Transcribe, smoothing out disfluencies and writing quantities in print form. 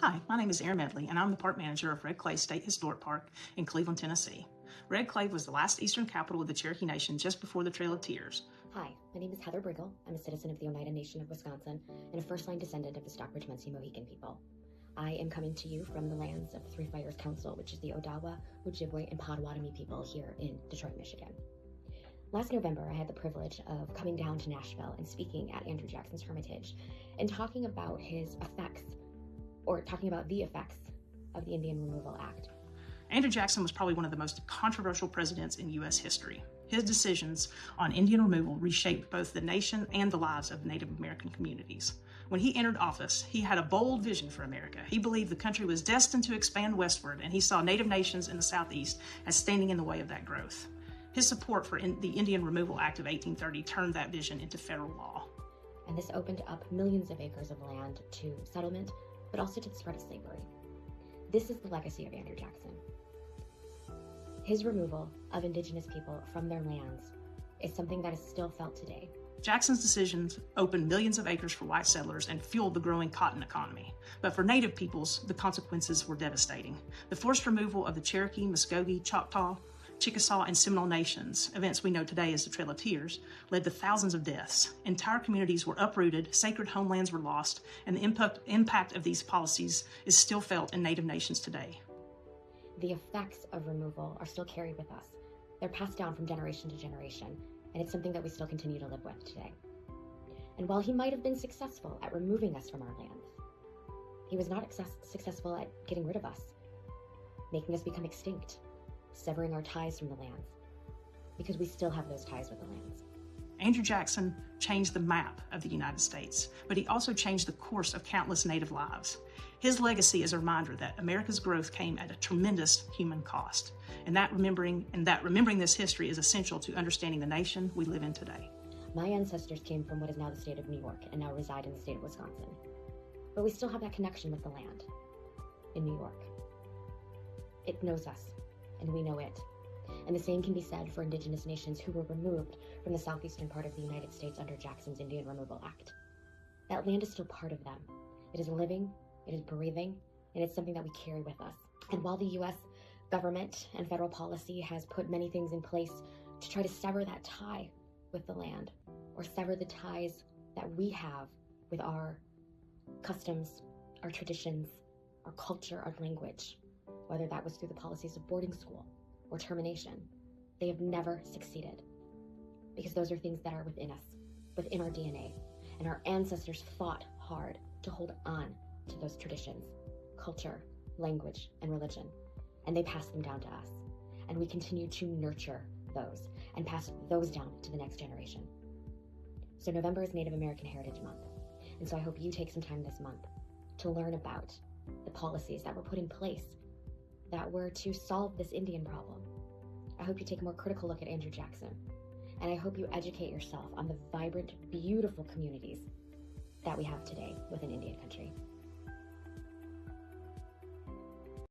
Hi, my name is Erin Medley, and I'm the park manager of Red Clay State Historic Park in Cleveland, Tennessee. Red Clay was the last eastern capital of the Cherokee Nation just before the Trail of Tears. Hi, my name is Heather Brugel. I'm a citizen of the Oneida Nation of Wisconsin and a first-line descendant of the Stockbridge-Munsee Mohican people. I am coming to you from the lands of the Three Fires Council, which is the Odawa, Ojibwe, and Potawatomi people here in Detroit, Michigan. Last November, I had the privilege of coming down to Nashville and speaking at Andrew Jackson's Hermitage and talking about his effects, or talking about the effects of the Indian Removal Act. Andrew Jackson was probably one of the most controversial presidents in U.S. history. His decisions on Indian removal reshaped both the nation and the lives of Native American communities. When he entered office, he had a bold vision for America. He believed the country was destined to expand westward, and he saw Native nations in the Southeast as standing in the way of that growth. His support for the Indian Removal Act of 1830 turned that vision into federal law. And this opened up millions of acres of land to settlement, but also to the spread of slavery. This is the legacy of Andrew Jackson. His removal of indigenous people from their lands is something that is still felt today. Jackson's decisions opened millions of acres for white settlers and fueled the growing cotton economy. But for Native peoples, the consequences were devastating. The forced removal of the Cherokee, Muskogee, Choctaw, Chickasaw, and Seminole nations, events we know today as the Trail of Tears, led to thousands of deaths. Entire communities were uprooted, sacred homelands were lost, and the impact of these policies is still felt in Native nations today. The effects of removal are still carried with us. They're passed down from generation to generation, and it's something that we still continue to live with today. And while he might have been successful at removing us from our lands, he was not successful at getting rid of us, making us become extinct, severing our ties from the lands, because we still have those ties with the lands. Andrew Jackson changed the map of the United States, but he also changed the course of countless Native lives. His legacy is a reminder that America's growth came at a tremendous human cost, and that remembering this history is essential to understanding the nation we live in today. My ancestors came from what is now the state of New York and now reside in the state of Wisconsin, but we still have that connection with the land in New York. It knows us, and we know it. And the same can be said for indigenous nations who were removed from the southeastern part of the United States under Jackson's Indian Removal Act. That land is still part of them. It is living, it is breathing, and it's something that we carry with us. And while the U.S. government and federal policy has put many things in place to try to sever that tie with the land, or sever the ties that we have with our customs, our traditions, our culture, our language, whether that was through the policies of boarding school or termination, they have never succeeded, because those are things that are within us, within our DNA, and our ancestors fought hard to hold on to those traditions, culture, language, and religion, and they passed them down to us, and we continue to nurture those and pass those down to the next generation. So November is Native American Heritage Month, and so I hope you take some time this month to learn about the policies that were put in place that were to solve this Indian problem. I hope you take a more critical look at Andrew Jackson, and I hope you educate yourself on the vibrant, beautiful communities that we have today within Indian country.